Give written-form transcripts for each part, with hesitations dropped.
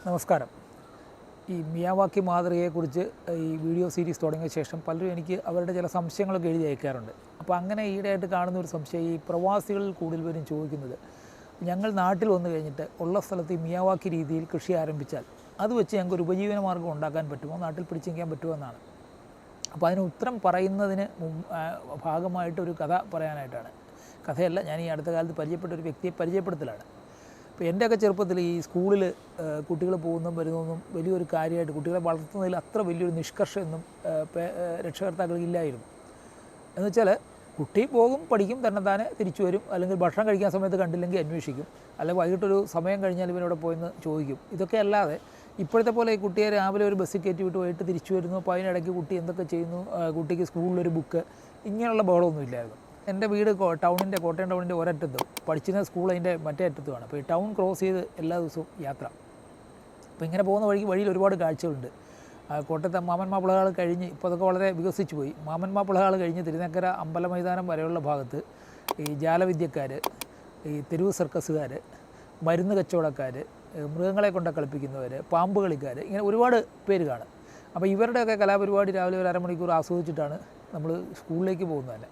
നമസ്കാരം. ഈ മിയാവാക്കി മാതൃകയെക്കുറിച്ച് ഈ വീഡിയോ സീരീസ് തുടങ്ങിയ ശേഷം പലരും എനിക്ക് അവരുടെ ചില സംശയങ്ങളൊക്കെ എഴുതി അയക്കാറുണ്ട്. അപ്പോൾ അങ്ങനെ ഈയിടെയായിട്ട് കാണുന്ന ഒരു സംശയം, ഈ പ്രവാസികളിൽ കൂടുതൽ പേരും ചോദിക്കുന്നത്, ഞങ്ങൾ നാട്ടിൽ വന്നു കഴിഞ്ഞിട്ട് ഉള്ള സ്ഥലത്ത് ഈ മിയാവാക്കി രീതിയിൽ കൃഷി ആരംഭിച്ചാൽ അത് വെച്ച് ഞങ്ങൾക്ക് ഒരു ഉപജീവന മാർഗ്ഗം ഉണ്ടാക്കാൻ പറ്റുമോ, നാട്ടിൽ പിടിച്ചു നിൽക്കാൻ പറ്റുമോ എന്നാണ്. അപ്പോൾ അതിന് ഉത്തരം പറയുന്നതിന് ഭാഗമായിട്ടൊരു കഥ പറയാനായിട്ടാണ്. കഥയല്ല, ഞാൻ ഈ അടുത്ത കാലത്ത് പരിചയപ്പെട്ട ഒരു വ്യക്തിയെ പരിചയപ്പെടുത്തലാണ്. ഇപ്പോൾ എൻ്റെയൊക്കെ ചെറുപ്പത്തിൽ ഈ സ്കൂളിൽ കുട്ടികൾ പോകുന്നതും വരുന്നതൊന്നും വലിയൊരു കാര്യമായിട്ട്, കുട്ടികളെ വളർത്തുന്നതിൽ അത്ര വലിയൊരു നിഷ്കർഷയൊന്നും രക്ഷകർത്താക്കൾക്കില്ലായിരുന്നു. എന്നുവെച്ചാൽ കുട്ടി പോകും, പഠിക്കും, തന്നെത്താനെ തിരിച്ചു വരും, അല്ലെങ്കിൽ ഭക്ഷണം കഴിക്കാൻ സമയത്ത് കണ്ടില്ലെങ്കിൽ അന്വേഷിക്കും, അല്ലെങ്കിൽ വൈകിട്ടൊരു സമയം കഴിഞ്ഞാൽ ഇവനോട് പോയെന്ന് ചോദിക്കും. ഇതൊക്കെ അല്ലാതെ ഇപ്പോഴത്തെ പോലെ ഈ കുട്ടിയെ രാവിലെ ഒരു ബസ്സിൽ കയറ്റി വിട്ട് വൈകിട്ട് തിരിച്ചു വരുന്നു, അപ്പോൾ അതിനിടയ്ക്ക് കുട്ടി എന്തൊക്കെ ചെയ്യുന്നു, കുട്ടിക്ക് സ്കൂളിലൊരു ബുക്ക്, ഇങ്ങനെയുള്ള ബഹളമൊന്നും ഇല്ലായിരുന്നു. എൻ്റെ വീട് കോട്ടയം ടൗണിൻ്റെ ഒരറ്റത്തും, പഠിച്ചിരുന്ന സ്കൂൾ അതിൻ്റെ മറ്റേ അറ്റത്തുമാണ്. അപ്പോൾ ഈ ടൗൺ ക്രോസ് ചെയ്ത് എല്ലാ ദിവസവും യാത്ര. അപ്പോൾ ഇങ്ങനെ പോകുന്ന വഴിയിൽ ഒരുപാട് കാഴ്ചകളുണ്ട്. കോട്ടയത്തെ മാമൻ മാപ്പിളകൾ കഴിഞ്ഞ്, ഇപ്പോൾ അതൊക്കെ വളരെ വികസിച്ചു പോയി. മാമൻ മാപ്പിളകൾ കഴിഞ്ഞ് തിരുനക്കര അമ്പല മൈതാനം വരെയുള്ള ഭാഗത്ത് ഈ ജാലവിദ്യക്കാർ, ഈ തെരുവ് സർക്കസുകാർ, മരുന്ന് കച്ചവടക്കാർ, മൃഗങ്ങളെ കൊണ്ട് കളിപ്പിക്കുന്നവർ, പാമ്പ് കളിക്കാർ, ഇങ്ങനെ ഒരുപാട് പേര് കാണും. അപ്പോൾ ഇവരുടെയൊക്കെ കലാപരിപാടി രാവിലെ ഒരു അരമണിക്കൂർ ആസ്വദിച്ചിട്ടാണ് നമ്മൾ സ്കൂളിലേക്ക് പോകുന്നത് തന്നെ.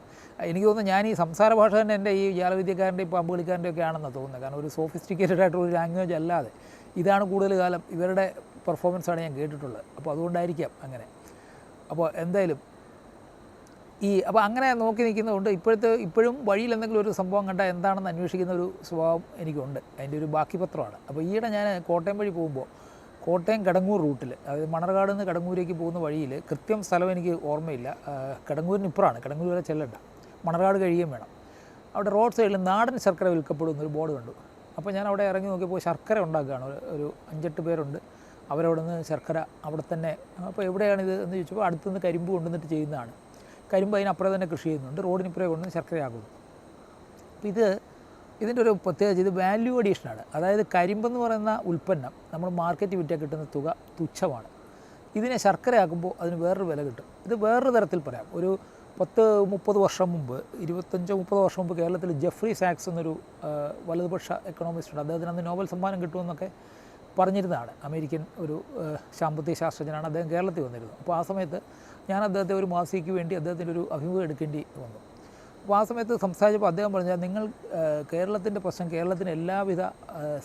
എനിക്ക് തോന്നുന്നു ഞാൻ ഈ സംസാര ഭാഷ തന്നെ എൻ്റെ ഈ ജാലവിദ്യക്കാരൻ്റെയും പാമ്പ് കളിക്കാരൻ്റെയും ഒക്കെ ആണെന്നാണ് തോന്നുന്നത്. കാരണം ഒരു സോഫിസ്റ്റിക്കേറ്റഡ് ആയിട്ടുള്ള ഒരു ലാംഗ്വേജ് അല്ലാതെ ഇതാണ് കൂടുതൽ കാലം ഇവരുടെ പെർഫോമൻസാണ് ഞാൻ കേട്ടിട്ടുള്ളത്. അപ്പോൾ അതുകൊണ്ടായിരിക്കാം അങ്ങനെ. അപ്പോൾ എന്തായാലും അപ്പോൾ അങ്ങനെ നോക്കി നിൽക്കുന്നതുകൊണ്ട് ഇപ്പോഴും വഴിയിൽ എന്തെങ്കിലും ഒരു സംഭവം കണ്ടാൽ എന്താണെന്ന് അന്വേഷിക്കുന്ന ഒരു സ്വഭാവം എനിക്കുണ്ട്. അതിൻ്റെ ഒരു ബാക്കി പത്രമാണ്. അപ്പോൾ ഈയിടെ ഞാൻ കോട്ടയം വഴി പോകുമ്പോൾ കോട്ടയം കടങ്ങൂർ റൂട്ടിൽ, അതായത് മണർകാട് നിന്ന് കടങ്ങൂരേക്ക് പോകുന്ന വഴിയിൽ, കൃത്യം സ്ഥലം എനിക്ക് ഓർമ്മയില്ല, കടങ്ങൂരിന് ഇപ്പുറമാണ്, കടങ്ങൂർ വരെ ചെല്ലണ്ട, മണർകാട് കഴിയുകയും വേണം. അവിടെ റോഡ് സൈഡിൽ നാടൻ ശർക്കര വിൽക്കപ്പെടുന്നൊരു ബോർഡ് കണ്ടു. അപ്പോൾ ഞാൻ അവിടെ ഇറങ്ങി നോക്കിയപ്പോൾ ശർക്കര ഉണ്ടാക്കുകയാണ്. ഒരു 5-8 പേരുണ്ട്. അവരവിടെ നിന്ന് ശർക്കര അവിടെ തന്നെ. അപ്പോൾ എവിടെയാണിത് എന്ന് ചോദിച്ചപ്പോൾ അടുത്തുനിന്ന് കരിമ്പ് കൊണ്ടുവന്നിട്ട് ചെയ്യുന്നതാണ്. കരിമ്പ് അതിനപ്പുറം തന്നെ കൃഷി ചെയ്യുന്നുണ്ട്, റോഡിനിപ്പുറം കൊണ്ടുവന്ന് ശർക്കരയാക്കുന്നു. അപ്പോൾ ഇതിൻ്റെ ഒരു പ്രത്യേകത, ഇത് വാല്യൂ അഡീഷനാണ്. അതായത് കരിമ്പെന്ന് പറയുന്ന ഉൽപ്പന്നം നമ്മൾ മാർക്കറ്റിൽ വിറ്റാൽ കിട്ടുന്ന തുക തുച്ഛമാണ്. ഇതിനെ ശർക്കരയാക്കുമ്പോൾ അതിന് വേറൊരു വില കിട്ടും. ഇത് വേറൊരു തരത്തിൽ പറയാം. ഒരു 10-30 വർഷം മുമ്പ്, 25-30 വർഷം മുമ്പ് കേരളത്തിൽ ജെഫ്രി സാക്സ് എന്നൊരു വലതുപക്ഷ എക്കണോമിസ്റ്റ് ഉണ്ട്. അദ്ദേഹത്തിന് അന്ന് നോബൽ സമ്മാനം കിട്ടുമെന്നൊക്കെ പറഞ്ഞിരുന്നതാണ്. അമേരിക്കൻ ഒരു സാമ്പത്തിക ശാസ്ത്രജ്ഞനാണ്. അദ്ദേഹം കേരളത്തിൽ വന്നിരുന്നു. അപ്പോൾ ആ സമയത്ത് ഞാൻ അദ്ദേഹത്തെ ഒരു മാസികയ്ക്ക് വേണ്ടി അദ്ദേഹത്തിൻ്റെ ഒരു അഭിമുഖം എടുക്കേണ്ടി വന്നു. അപ്പോൾ ആ സമയത്ത് സംസാരിച്ചപ്പോൾ അദ്ദേഹം പറഞ്ഞാൽ, നിങ്ങൾ കേരളത്തിൻ്റെ പ്രശ്നം, കേരളത്തിന് എല്ലാവിധ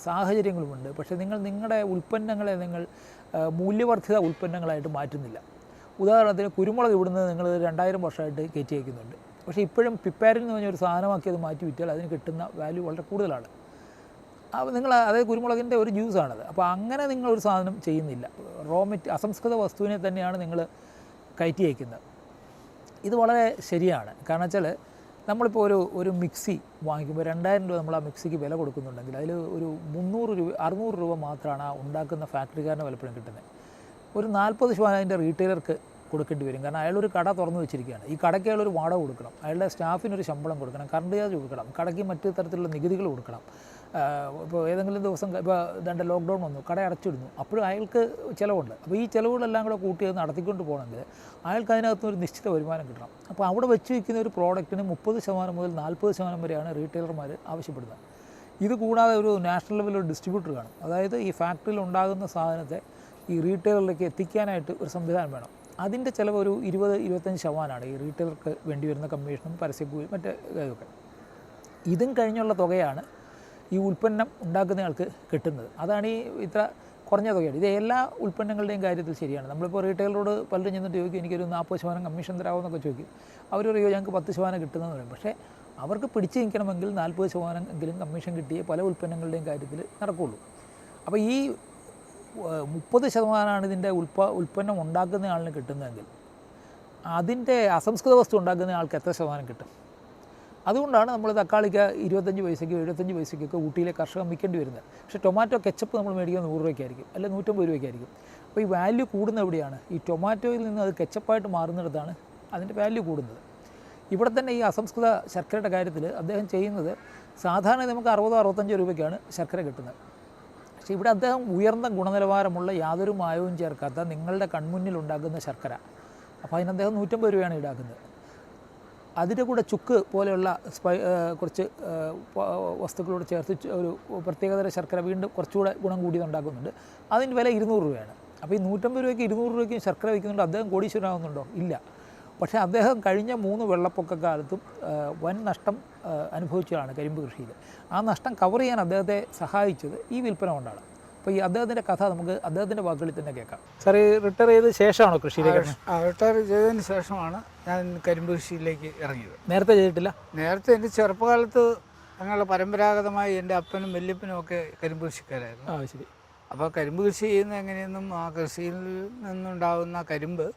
സാഹചര്യങ്ങളുമുണ്ട്, പക്ഷേ നിങ്ങളുടെ ഉൽപ്പന്നങ്ങളെ മൂല്യവർദ്ധിത ഉൽപ്പന്നങ്ങളായിട്ട് മാറ്റുന്നില്ല. ഉദാഹരണത്തിന് കുരുമുളക് ഇവിടുന്ന് നിങ്ങൾ 2000 വർഷമായിട്ട് കയറ്റി വയ്ക്കുന്നുണ്ട്, പക്ഷേ ഇപ്പോഴും പിപ്പാരിൽ എന്ന് പറഞ്ഞൊരു സാധനമാക്കി അത് മാറ്റി വിറ്റാൽ അതിന് കിട്ടുന്ന വാല്യൂ വളരെ കൂടുതലാണ്. അപ്പോൾ അതായത് കുരുമുളകിൻ്റെ ഒരു ജ്യൂസാണത്. അപ്പോൾ അങ്ങനെ നിങ്ങളൊരു സാധനം ചെയ്യുന്നില്ല. അസംസ്കൃത വസ്തുവിനെ തന്നെയാണ് നിങ്ങൾ കയറ്റി അയക്കുന്നത്. ഇത് വളരെ ശരിയാണ്. കാരണം വെച്ചാൽ നമ്മളിപ്പോൾ ഒരു മിക്സി വാങ്ങിക്കുമ്പോൾ 2000 രൂപ നമ്മൾ ആ മിക്സിക്ക് വില കൊടുക്കുന്നുണ്ടെങ്കിൽ അതിൽ ഒരു 600 രൂപ മാത്രമാണ് ആ ഉണ്ടാക്കുന്ന ഫാക്ടറിക്കാരന് പലപ്പോഴും കിട്ടുന്നത്. ഒരു 40% അതിൻ്റെ റീറ്റെയിലർക്ക് കൊടുക്കേണ്ടി വരും. കാരണം അയാളൊരു കട തുറന്നു വെച്ചിരിക്കുകയാണ്. ഈ കടയ്ക്ക് അയാളൊരു വാടക കൊടുക്കണം, അയാളുടെ സ്റ്റാഫിനൊരു ശമ്പളം കൊടുക്കണം, കറണ്ട് ചാർജ് കൊടുക്കണം, കടയ്ക്ക് മറ്റു തരത്തിലുള്ള നികുതികൾ കൊടുക്കണം. ഇപ്പോൾ ഏതെങ്കിലും ദിവസം ഇപ്പോൾ ലോക്ക്ഡൗൺ വന്നു, കട അടച്ചിടുന്നു, അപ്പോഴും അയാൾക്ക് ചിലവുണ്ട്. അപ്പോൾ ഈ ചിലവുകളെല്ലാം കൂടെ കൂട്ടി അത് നടത്തിക്കൊണ്ട് പോകണമെങ്കിൽ അയാൾക്ക് അതിനകത്ത് ഒരു നിശ്ചിത വരുമാനം കിട്ടണം. അപ്പോൾ അവിടെ വെച്ച് വയ്ക്കുന്ന ഒരു പ്രോഡക്റ്റിന് 30% മുതൽ 40% വരെയാണ് റീറ്റെയിലർമാർ ആവശ്യപ്പെടുന്നത്. ഇത് കൂടാതെ ഒരു നാഷണൽ ലെവലിൽ ഒരു ഡിസ്ട്രിബ്യൂട്ടർ കാണും. അതായത് ഈ ഫാക്ടറിയിൽ ഉണ്ടാകുന്ന സാധനത്തെ ഈ റീറ്റെയിലറിലേക്ക് എത്തിക്കാനായിട്ട് ഒരു സംവിധാനം വേണം. അതിൻ്റെ ചിലവ് ഒരു 20-25% ഈ റീറ്റെയിലർക്ക് വേണ്ടി വരുന്ന കമ്മീഷനും പരസ്യക്കൂലി മറ്റേ ഇതൊക്കെ. ഇതും കഴിഞ്ഞുള്ള തുകയാണ് ഈ ഉൽപ്പന്നം ഉണ്ടാക്കുന്നയാൾക്ക് കിട്ടുന്നത്. അതാണ് ഈ ഇത്ര കുറഞ്ഞ തുകയാണ്. ഇത് എല്ലാ ഉൽപ്പന്നങ്ങളുടെയും കാര്യത്തിൽ ശരിയാണ്. നമ്മളിപ്പോൾ റീറ്റെയിലറോട് പലരും ചെന്നിട്ട് ചോദിക്കും, എനിക്കൊരു 40% കമ്മീഷൻ തരാമെന്നൊക്കെ ചോദിക്കും. അവർ പറയും ഞങ്ങൾക്ക് 10% കിട്ടുന്നതെന്ന് പറയും. പക്ഷേ അവർക്ക് പിടിച്ച് നിൽക്കണമെങ്കിൽ 40% എങ്കിലും കമ്മീഷൻ കിട്ടിയേ പല ഉൽപ്പന്നങ്ങളുടെയും കാര്യത്തിൽ നടക്കുകയുള്ളൂ. അപ്പോൾ ഈ 30% ഇതിൻ്റെ ഉൽപ്പന്നം ഉണ്ടാക്കുന്ന ആളിന് കിട്ടുന്നതെങ്കിൽ അതിൻ്റെ അസംസ്കൃത വസ്തു ഉണ്ടാക്കുന്ന ആൾക്ക് എത്ര ശതമാനം കിട്ടും? അതുകൊണ്ടാണ് നമ്മൾ തക്കാളിക്ക് 25 പൈസയ്ക്കോ 75 പൈസയ്ക്കൊക്കെ ഊട്ടിയിലെ കർഷകൻ വിൽക്കേണ്ടി വരുന്നത്. പക്ഷേ ടൊമാറ്റോ കെച്ചപ്പ് നമ്മൾ മേടിക്കുന്നത് 100 രൂപയ്ക്കായിരിക്കും, അല്ലെങ്കിൽ 150 രൂപയ്ക്കായിരിക്കും. അപ്പോൾ ഈ വാല്യൂ കൂടുന്നത് എവിടെയാണ്? ഈ ടൊമാറ്റോയിൽ നിന്ന് അത് കെച്ചപ്പായിട്ട് മാറുന്നിടത്താണ് അതിൻ്റെ വാല്യൂ കൂടുന്നത്. ഇവിടെ തന്നെ ഈ അസംസ്കൃത ശർക്കരയുടെ കാര്യത്തിൽ അദ്ദേഹം ചെയ്യുന്നത്, സാധാരണ നമുക്ക് 60-65 രൂപയ്ക്കാണ് ശർക്കര കിട്ടുന്നത്. പക്ഷേ ഇവിടെ അദ്ദേഹം ഉയർന്ന ഗുണനിലവാരമുള്ള യാതൊരു മായവും ചേർക്കാത്ത നിങ്ങളുടെ കൺമുന്നിൽ ഉണ്ടാക്കുന്ന ശർക്കര, അപ്പോൾ അതിന് അദ്ദേഹം 150 രൂപയാണ് ഈടാക്കുന്നത്. അതിൻ്റെ കൂടെ ചുക്ക് പോലെയുള്ള കുറച്ച് വസ്തുക്കളോട് ചേർത്ത് ഒരു പ്രത്യേകതര ശർക്കര വീണ്ടും കുറച്ചുകൂടെ ഗുണം കൂടിയതുണ്ടാക്കുന്നുണ്ട്. അതിൻ്റെ വില 200 രൂപയാണ്. അപ്പോൾ ഈ 150 രൂപയ്ക്ക് 200 രൂപയ്ക്കും ശർക്കര വയ്ക്കുന്നുണ്ട്. അദ്ദേഹം കോടീശ്വരനാകുന്നുണ്ടോ? ഇല്ല. പക്ഷേ അദ്ദേഹം കഴിഞ്ഞ 3 വെള്ളപ്പൊക്കക്കാലത്തും വൻ നഷ്ടം അനുഭവിച്ചതാണ് കരിമ്പ് കൃഷിയിൽ. ആ നഷ്ടം കവർ ചെയ്യാൻ അദ്ദേഹത്തെ സഹായിച്ചത് ഈ വിൽപ്പന കൊണ്ടാണ്. അപ്പോൾ ഈ അദ്ദേഹത്തിൻ്റെ കഥ നമുക്ക് അദ്ദേഹത്തിൻ്റെ വാക്കുകളിൽ തന്നെ കേൾക്കാം. സാർ, റിട്ടയർ ചെയ്ത ശേഷമാണോ കൃഷിയിലേക്ക്? റിട്ടയർ ചെയ്തതിന് ശേഷമാണ് ഞാൻ കരിമ്പ് കൃഷിയിലേക്ക് ഇറങ്ങിയത്. നേരത്തെ ചെയ്തിട്ടില്ല? നേരത്തെ എൻ്റെ ചെറുപ്പകാലത്ത് ഞങ്ങളുടെ പരമ്പരാഗതമായി എൻ്റെ അപ്പനും വല്യപ്പനും ഒക്കെ കരിമ്പ് കൃഷിക്കാരായിരുന്നു. ശരി. അപ്പോൾ കരിമ്പ് കൃഷി ചെയ്യുന്ന എങ്ങനെയെന്നും ആ കൃഷിയിൽ നിന്നുണ്ടാകുന്ന കരിമ്പ്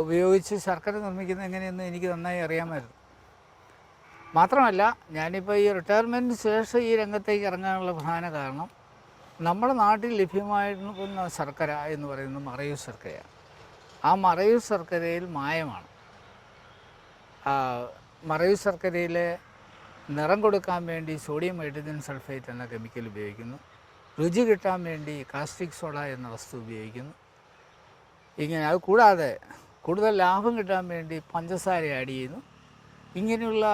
ഉപയോഗിച്ച് ശർക്കര നിർമ്മിക്കുന്നത് എങ്ങനെയെന്നും എനിക്ക് നന്നായി അറിയാമായിരുന്നു. മാത്രമല്ല, ഞാനിപ്പോൾ ഈ റിട്ടയർമെൻറ്റിന് ശേഷം ഈ രംഗത്തേക്ക് ഇറങ്ങാനുള്ള പ്രധാന കാരണം നമ്മുടെ നാട്ടിൽ ലഭ്യമായിരുന്ന ശർക്കര എന്ന് പറയുന്നത് മറയൂർ ശർക്കരയാണ്. ആ മറയൂർ ശർക്കരയിൽ മായമാണ്. മറയൂർ ശർക്കരയിലെ നിറം കൊടുക്കാൻ വേണ്ടി സോഡിയം ഹൈഡ്രജൻ സൾഫേറ്റ് എന്ന കെമിക്കൽ ഉപയോഗിക്കുന്നു. രുചി കിട്ടാൻ വേണ്ടി കാസ്റ്റിക് സോഡ എന്ന വസ്തു ഉപയോഗിക്കുന്നു. ഇങ്ങനെ അത് കൂടാതെ കൂടുതൽ ലാഭം കിട്ടാൻ വേണ്ടി പഞ്ചസാര ആഡ് ചെയ്യുന്നു. ഇങ്ങനെയുള്ള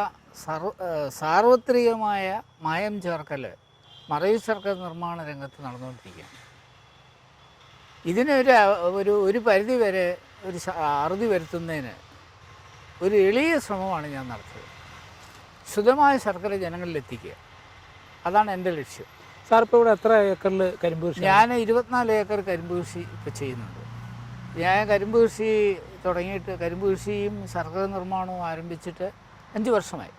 സാർവത്രികമായ മായം ചേർക്കൽ മറയൂർ ശർക്കര നിർമ്മാണ രംഗത്ത് നടന്നുകൊണ്ടിരിക്കുകയാണ്. ഇതിന് ഒരു പരിധി വരെ ഒരു അറുതി വരുത്തുന്നതിന് ഒരു എളിയ ശ്രമമാണ് ഞാൻ നടത്തിയത്. ശുദ്ധമായ ശർക്കര ജനങ്ങളിലെത്തിക്കുക, അതാണ് എൻ്റെ ലക്ഷ്യം. സാർ, ഇപ്പോൾ ഇവിടെ എത്ര ഏക്കറിൽ കരിമ്പ് കൃഷി? ഞാൻ 24 ഏക്കർ കരിമ്പ് കൃഷി ഇപ്പോൾ ചെയ്യുന്നുണ്ട്. ഞാൻ കരിമ്പ് കൃഷി തുടങ്ങിയിട്ട് കരിമ്പ് കൃഷിയും ശർക്കര നിർമ്മാണവും ആരംഭിച്ചിട്ട് 5 വർഷമായി.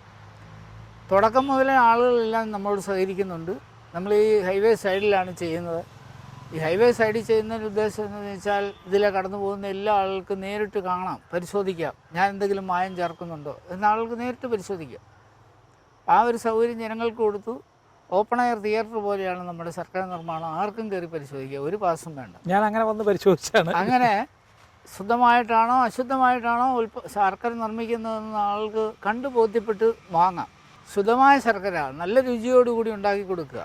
തുടക്കം മുതലേ ആളുകളെല്ലാം നമ്മളോട് സഹകരിക്കുന്നുണ്ട്. നമ്മൾ ഈ ഹൈവേ സൈഡിലാണ് ചെയ്യുന്നത്. ഈ ഹൈവേ സൈഡിൽ ചെയ്യുന്നതിൻ്റെ ഉദ്ദേശം എന്ന് വെച്ചാൽ ഇതിലെ കടന്നു പോകുന്ന എല്ലാ ആളുകൾക്കും നേരിട്ട് കാണാം, പരിശോധിക്കാം, ഞാൻ എന്തെങ്കിലും മായം ചേർക്കുന്നുണ്ടോ എന്ന ആളുകൾക്ക് നേരിട്ട് പരിശോധിക്കാം. ആ ഒരു സൗകര്യം ജനങ്ങൾക്ക് കൊടുത്തു. ഓപ്പൺ എയർ തിയേറ്റർ പോലെയാണ് നമ്മുടെ ശർക്കര നിർമ്മാണം. ആർക്കും കയറി പരിശോധിക്കുക, ഒരു പാസും വേണ്ട. ഞാൻ അങ്ങനെ വന്ന് പരിശോധിച്ചാണ്. അങ്ങനെ ശുദ്ധമായിട്ടാണോ അശുദ്ധമായിട്ടാണോ ശർക്കര നിർമ്മിക്കുന്നതെന്ന് ആൾക്ക് കണ്ടു ബോധ്യപ്പെട്ട് വാങ്ങാം. ശുദ്ധമായ ശർക്കര നല്ല രുചിയോടുകൂടി ഉണ്ടാക്കി കൊടുക്കുക.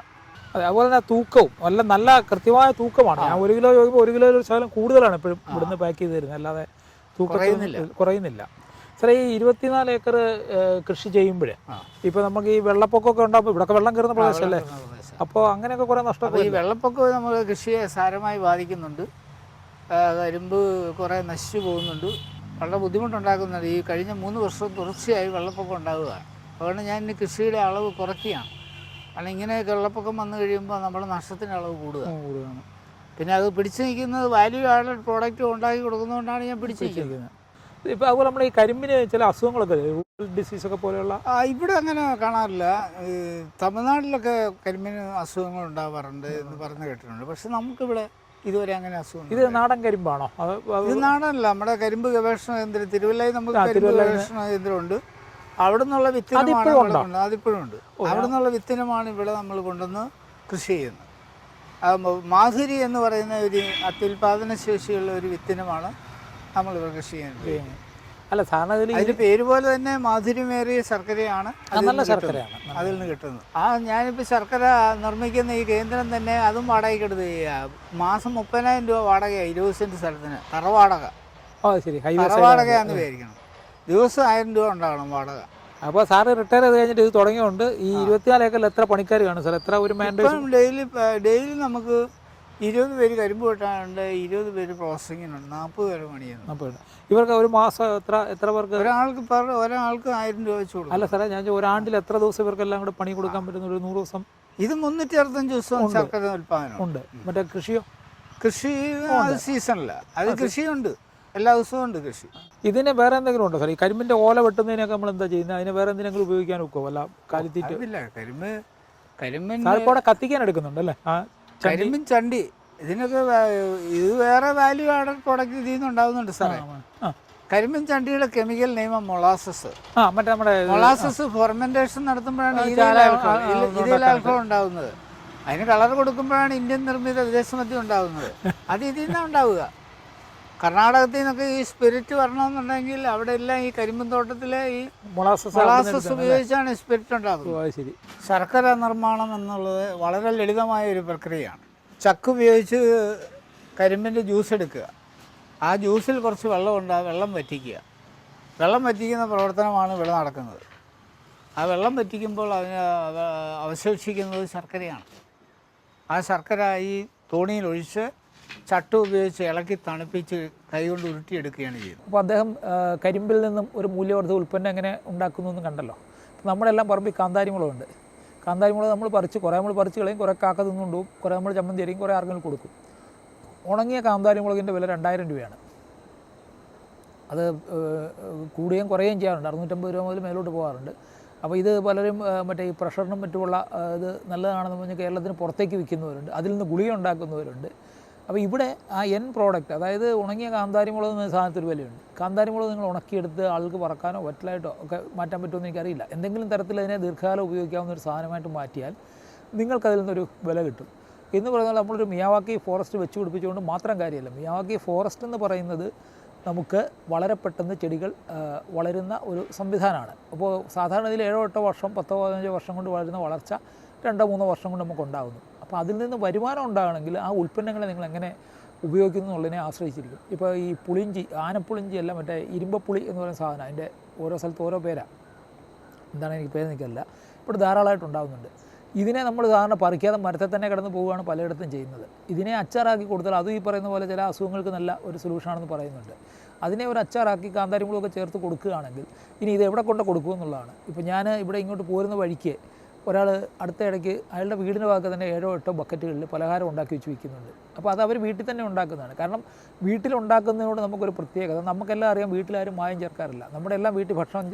അതെ, അതുപോലെ തന്നെ തൂക്കവും നല്ല കൃത്യമായ തൂക്കമാണ്. ഞാൻ 1 കിലോ ചോദിക്കുമ്പോൾ 1 കിലോ ഒരു ശകലം കൂടുതലാണ് എപ്പോഴും ഇവിടുന്ന് പാക്ക് ചെയ്ത് തരുന്നത്, അല്ലാതെ തൂക്കം കുറയുന്നില്ല. സാർ, ഈ 24 ഏക്കർ കൃഷി ചെയ്യുമ്പോഴേ ഇപ്പോൾ നമുക്ക് ഈ വെള്ളപ്പൊക്കമൊക്കെ ഉണ്ടാകുമ്പോൾ ഇവിടെയൊക്കെ വെള്ളം കയറുന്ന പ്രദേശമല്ലേ, അപ്പോൾ അങ്ങനെയൊക്കെ കുറേ നഷ്ടം. ഈ വെള്ളപ്പൊക്കം നമ്മൾ കൃഷിയെ സാരമായി ബാധിക്കുന്നുണ്ട്. കരിമ്പ് കുറേ നശിച്ചു പോകുന്നുണ്ട്, വളരെ ബുദ്ധിമുട്ടുണ്ടാക്കുന്നുണ്ട്. ഈ കഴിഞ്ഞ 3 വർഷം തുടർച്ചയായി വെള്ളപ്പൊക്കം ഉണ്ടാവുകയാണ്. അതുകൊണ്ട് ഞാൻ ഇനി കൃഷിയുടെ അളവ് കുറയ്ക്കുകയാണ്. കാരണം ഇങ്ങനെയൊക്കെ വെള്ളപ്പൊക്കം വന്നു കഴിയുമ്പോൾ നമ്മുടെ നഷ്ടത്തിൻ്റെ അളവ് കൂടുകയാണ്. പിന്നെ അത് പിടിച്ചു നിൽക്കുന്നത് വാല്യൂ ആഡഡ് പ്രോഡക്റ്റ് ഉണ്ടാക്കി കൊടുക്കുന്നതുകൊണ്ടാണ് ഞാൻ പിടിച്ചു നിൽക്കുന്നത്. ഇപ്പോൾ അതുപോലെ നമ്മൾ ഈ കരിമ്പിന് ചില അസുഖങ്ങളൊക്കെ ഡിസീസൊക്കെ പോലെയുള്ള ഇവിടെ അങ്ങനെ കാണാറില്ല. തമിഴ്നാട്ടിലൊക്കെ കരിമ്പിന് അസുഖങ്ങൾ ഉണ്ടാവാറുണ്ട് എന്ന് പറഞ്ഞു കേട്ടിട്ടുണ്ട്. പക്ഷെ നമുക്കിവിടെ ഇതുവരെ അങ്ങനെ അസുഖം. ഇത് നാടൻ കരിമ്പാണോ? ഇത് നാടനല്ല, നമ്മുടെ കരിമ്പ് ഗവേഷണ കേന്ദ്രം തിരുവല്ലയിൽ നമുക്ക് കരിമ്പ് ഗവേഷണ കേന്ദ്രമുണ്ട്. അവിടെ നിന്നുള്ള വിത്തിനമാണ് അതിപ്പോഴും ഉണ്ട്. അവിടെ നിന്നുള്ള വിത്തിനമാണ് ഇവിടെ നമ്മൾ കൊണ്ടുവന്ന് കൃഷി ചെയ്യുന്നത്. മാധുരി എന്ന് പറയുന്ന ഒരു അത്യുൽപാദന ശേഷിയുള്ള ഒരു വിത്തിനമാണ് നമ്മളിവിടെ കൃഷി ചെയ്യുന്നത്. അല്ല, സാധാരണ അതിൻ്റെ പേര് പോലെ തന്നെ മാധുര്യമേറിയ ശർക്കരയാണ് അതിൽ നിന്ന് കിട്ടുന്നത്. ഞാനിപ്പോൾ ശർക്കര നിർമ്മിക്കുന്ന ഈ കേന്ദ്രം തന്നെ അതും വാടകയ്ക്ക് എടുത്ത് ചെയ്യുക. മാസം 30,000 രൂപ വാടകയാണ് 20 സെൻറ്റ് സ്ഥലത്തിന്. തറവാടക. തറവാടകയാണെന്ന് വിചാരിക്കണം. ദിവസം 1000 രൂപ ഉണ്ടാകണം വാടക. അപ്പോൾ സാറ് റിട്ടയർ ചെയ്ത് കഴിഞ്ഞിട്ട് ഇത് തുടങ്ങിയുണ്ട്. ഈ 24 ഏക്കറിൽ എത്ര പണിക്കാർ കാണും സാർ? എത്ര ഒരു ഡെയിലി നമുക്ക് 20 പേര് കരിമ്പ് വെട്ടാനുണ്ട്, 20 പേര് പ്രോസസ്സിങ്ങിനുണ്ട്, 40 പേര് പണിയുന്നുണ്ട്. ഇവർക്ക് ഒരു മാസം എത്ര പേർക്ക്? ഒരാൾക്ക് 1000 രൂപ വെച്ച് കൊടുക്കും. അല്ല സാറേ, ഞാൻ ഒരാണ്ടിൽ എത്ര ദിവസം ഇവർക്കെല്ലാം കൂടെ പണി കൊടുക്കാൻ പറ്റുന്ന? ഒരു 100 ദിവസം. ഇത് 365 ദിവസവും ശർക്കര ഉൽപ്പാദനം ഉണ്ട്. മറ്റേ കൃഷിയോ? കൃഷി സീസണില്ല, അത് കൃഷിയുണ്ട്, എല്ലാ ദിവസവും ഉണ്ട് കൃഷി. ഇതിന് വേറെ എന്തെങ്കിലും ഉണ്ടോ സാർ? ഈ കരിമ്പിന്റെ ഓല വെട്ടുന്നതിനൊക്കെ നമ്മൾ എന്താ ചെയ്യുന്നത്? അതിന് വേറെ എന്തെങ്കിലും ഉപയോഗിക്കാൻ വെക്കുമോ? അല്ല, കാലിത്തീറ്റ? കരിമ്പിന് കത്തിക്കാൻ എടുക്കുന്നുണ്ട് അല്ലേ? കരിമ്പിൻ ചണ്ടി, ഇതിനൊക്കെ ഇത് വേറെ വാല്യൂ ആഡഡ് പ്രോഡക്റ്റ് ഇതിൽ നിന്ന് ഉണ്ടാകുന്നുണ്ട് സാറേ. കരിമ്പിൻ ചണ്ടിയുടെ chemical name molasses. Molasses fermentation നടത്തുമ്പോഴാണ് ഇതിൽ ആൽക്കഹോൾ ഉണ്ടാകുന്നത്. അതിന് കളർ കൊടുക്കുമ്പോഴാണ് ഇന്ത്യൻ നിർമ്മിത വിദേശമദ്യം ഉണ്ടാകുന്നത്. അത് ഇതിൽ നിന്നാണ് ഉണ്ടാവുക. കർണാടകത്തിൽ നിന്നൊക്കെ ഈ സ്പിരിറ്റ് വരണമെന്നുണ്ടെങ്കിൽ അവിടെ എല്ലാം ഈ കരിമ്പിൻ തോട്ടത്തിലെ ഈ മൊളാസസ് ഉപയോഗിച്ചാണ് സ്പിരിറ്റ് ഉണ്ടാക്കുന്നത്. ശർക്കര നിർമ്മാണം എന്നുള്ളത് വളരെ ലളിതമായ ഒരു പ്രക്രിയയാണ്. ചക്ക് ഉപയോഗിച്ച് കരിമ്പിൻ്റെ ജ്യൂസ് എടുക്കുക, ആ ജ്യൂസിൽ കുറച്ച് വെള്ളം വെള്ളം വറ്റിക്കുക, വെള്ളം വറ്റിക്കുന്ന പ്രവർത്തനമാണ് ഇവിടെ നടക്കുന്നത്. ആ വെള്ളം വറ്റിക്കുമ്പോൾ അതിന് അവശേഷിക്കുന്നത് ശർക്കരയാണ്. ആ ശർക്കര ഈ തോണിയിലൊഴിച്ച് ചട്ട ഉപയോഗിച്ച് ഇളക്കി തണുപ്പിച്ച് കൈകൊണ്ട് ഉരുട്ടിയെടുക്കുകയാണ് ചെയ്യുന്നത്. അപ്പോൾ അദ്ദേഹം കരിമ്പിൽ നിന്നും ഒരു മൂല്യവർദ്ധിത ഉൽപ്പന്നം എങ്ങനെ ഉണ്ടാക്കുന്നു എന്ന് കണ്ടല്ലോ. നമ്മളെല്ലാം പറമ്പിൽ കാന്താരിമുളകുണ്ട്. കാന്താരിമുളക് നമ്മൾ പറിച്ച് കുറേ നമ്മൾ പറിച്ച് കളയും, കുറേ കാക്ക തിന്നുകൊണ്ടുപോകും, കുറേ നമ്മൾ ചമ്മന്തി അരിയും, കുറേ ആർക്കെങ്കിലും കൊടുക്കും. ഉണങ്ങിയ കാന്താരിമുളകിൻ്റെ വില 2000 രൂപയാണ്. അത് കൂടുകയും കുറയുകയും ചെയ്യാറുണ്ട്. 650 രൂപ മുതൽ മേലോട്ട് പോകാറുണ്ട്. അപ്പോൾ ഇത് പലരും മറ്റേ ഈ പ്രഷറിനും മറ്റുമുള്ള ഇത് നല്ലതാണെന്ന് പറഞ്ഞ് കേരളത്തിന് പുറത്തേക്ക് വിൽക്കുന്നവരുണ്ട്, അതിൽ നിന്ന് ഗുളിക ഉണ്ടാക്കുന്നവരുണ്ട്. അപ്പോൾ ഇവിടെ ആ പ്രോഡക്റ്റ്, അതായത് ഉണങ്ങിയ കാന്താരിമുളക് എന്ന സാധനത്തിന് വിലയുണ്ട്. കാന്താരിമുളക് നിങ്ങൾ ഉണക്കിയെടുത്ത് ആൾക്ക് വറക്കാനോ വറ്റലായിട്ടോ ഒക്കെ മാറ്റാൻ പറ്റുമെന്ന് എനിക്കറിയില്ല. എന്തെങ്കിലും തരത്തിൽ അതിനെ ദീർഘകാലം ഉപയോഗിക്കാവുന്ന ഒരു സാധനമായിട്ട് മാറ്റിയാൽ നിങ്ങൾക്കതിൽ നിന്നൊരു വില കിട്ടും. എന്ന് പറഞ്ഞാൽ നമ്മളൊരു മിയാവാക്കി ഫോറസ്റ്റ് വെച്ച് പിടിപ്പിച്ചുകൊണ്ട് മാത്രം കാര്യമല്ല. മിയാവാക്കി ഫോറസ്റ്റ് എന്ന് പറയുന്നത് നമുക്ക് വളരെ പെട്ടെന്ന് ചെടികൾ വളരുന്ന ഒരു സംവിധാനമാണ്. അപ്പോൾ സാധാരണ ഇതിൽ 7-8 വർഷം 10-15 വർഷം കൊണ്ട് വളരുന്ന വളർച്ച 2-3 വർഷം കൊണ്ട് നമുക്ക് ഉണ്ടാകുന്നു. അപ്പോൾ അതിൽ നിന്ന് വരുമാനം ഉണ്ടാകണമെങ്കിൽ ആ ഉൽപ്പന്നങ്ങളെ നിങ്ങൾ എങ്ങനെ ഉപയോഗിക്കുന്നു എന്നുള്ളതിനെ ആശ്രയിച്ചിരിക്കും. ഇപ്പോൾ ഈ പുളിഞ്ചി, ആനപ്പുളിഞ്ചി അല്ല, മറ്റേ ഇരുമ്പപ്പുളി എന്ന് പറയുന്ന സാധനം, അതിൻ്റെ ഓരോ സ്ഥലത്ത് ഓരോ പേരാണ്, എന്താണ് എനിക്ക് പേര് നിൽക്കില്ല, ഇപ്പോൾ ധാരാളമായിട്ട് ഉണ്ടാകുന്നുണ്ട്. ഇതിനെ നമ്മൾ സാധാരണ പറിക്കാതെ മരത്തെ തന്നെ കിടന്ന് പോവുകയാണ് പലയിടത്തും ചെയ്യുന്നത്. ഇതിനെ അച്ചാറാക്കി കൊടുത്താൽ അതും ഈ പറയുന്ന പോലെ ചില അസുഖങ്ങൾക്ക് നല്ല ഒരു സൊല്യൂഷനാണെന്ന് പറയുന്നുണ്ട്. അതിനെ ഒരു അച്ചാറാക്കി കാന്താരിമുളകൊക്കെ ചേർത്ത് കൊടുക്കുകയാണെങ്കിൽ ഇനി ഇത് എവിടെ കൊണ്ട് കൊടുക്കുമെന്നുള്ളതാണ്. ഇപ്പോൾ ഞാൻ ഇവിടെ ഇങ്ങോട്ട് പോരുന്ന വഴിക്ക് ഒരാൾ അടുത്ത ഇടയ്ക്ക് അയാളുടെ വീടിൻ്റെ ഭാഗത്ത് തന്നെ 7-8 ബക്കറ്റുകളിൽ പലഹാരം ഉണ്ടാക്കി വെച്ച് വിൽക്കുന്നുണ്ട്. അപ്പോൾ അത് അവർ വീട്ടിൽ തന്നെ ഉണ്ടാക്കുന്നതാണ്. കാരണം വീട്ടിലുണ്ടാക്കുന്നതിനോട് നമുക്കൊരു പ്രത്യേകത, നമുക്കെല്ലാം അറിയാം, വീട്ടിലാരും മായം ചേർക്കാറില്ല. നമ്മുടെ എല്ലാം വീട്ടിൽ ഭക്ഷണം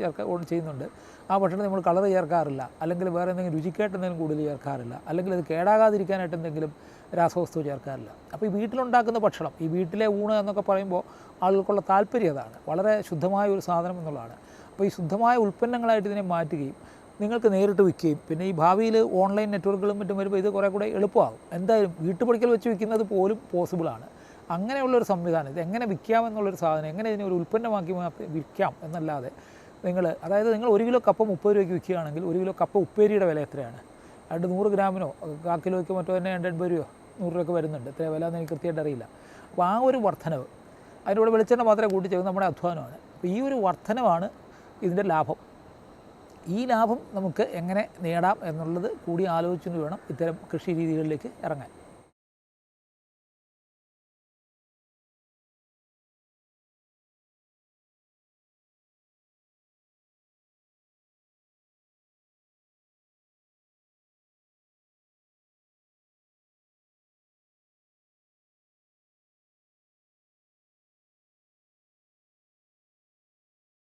ചെയ്യുന്നുണ്ട്. ആ ഭക്ഷണം നമ്മൾ കളർ ചേർക്കാറില്ല, അല്ലെങ്കിൽ വേറെ എന്തെങ്കിലും രുചിക്കായിട്ട് എന്തെങ്കിലും കൂടുതൽ ചേർക്കാറില്ല, അല്ലെങ്കിൽ അത് കേടാകാതിരിക്കാനായിട്ട് എന്തെങ്കിലും രാസവസ്തു ചേർക്കാറില്ല. അപ്പോൾ ഈ വീട്ടിലുണ്ടാക്കുന്ന ഭക്ഷണം, ഈ വീട്ടിലെ ഊണ് എന്നൊക്കെ പറയുമ്പോൾ ആളുകൾക്കുള്ള താല്പര്യം അതാണ്, വളരെ ശുദ്ധമായ ഒരു സാധനം എന്നുള്ളതാണ്. അപ്പോൾ ഈ ശുദ്ധമായ ഉൽപ്പന്നങ്ങളായിട്ട് ഇതിനെ മാറ്റുകയും നിങ്ങൾക്ക് നേരിട്ട് വിൽക്കുകയും പിന്നെ ഈ ഭാവിയിൽ ഓൺലൈൻ നെറ്റ്വർക്കുകളും മറ്റും വരുമ്പോൾ ഇത് കുറേ കൂടെ എളുപ്പമാകും. എന്തായാലും വീട്ടുപടിക്കൽ വെച്ച് വിൽക്കുന്നത് പോലും പോസിബിളാണ്. അങ്ങനെയുള്ളൊരു സംവിധാനം, ഇത് എങ്ങനെ വിൽക്കാമെന്നുള്ളൊരു സാധനം, എങ്ങനെ ഇതിനെ ഒരു ഉൽപ്പന്നമാക്കി വിൽക്കാം എന്നല്ലാതെ അതായത് നിങ്ങൾ 1 കിലോ കപ്പ 30 രൂപയ്ക്ക് വിൽക്കുകയാണെങ്കിൽ 1 കിലോ കപ്പ ഉപ്പേരിയുടെ വില എത്രയാണ്? 100 ഗ്രാമിനോ 1/4 കിലോയ്ക്കോ മറ്റോ തന്നെ 80 രൂപയോ 100 രൂപയൊക്കെ വരുന്നുണ്ട്. എത്ര വില എന്ന് എനിക്ക് കൃത്യമായിട്ട് അറിയില്ല. അപ്പോൾ ആ ഒരു വർധനവ്, അതിനോട് വെളിച്ചെണ്ണ മാത്രമേ കൂട്ടിച്ചേർന്ന് നമ്മുടെ അധ്വാനമാണ്. അപ്പോൾ ഈ ഒരു വർധനവാണ് ഇതിൻ്റെ ലാഭം. ഈ ലാഭം നമുക്ക് എങ്ങനെ നേടാം എന്നുള്ളത് കൂടി ആലോചിച്ചുകൊണ്ട് വേണം ഇത്തരം കൃഷി രീതികളിലേക്ക് ഇറങ്ങാൻ.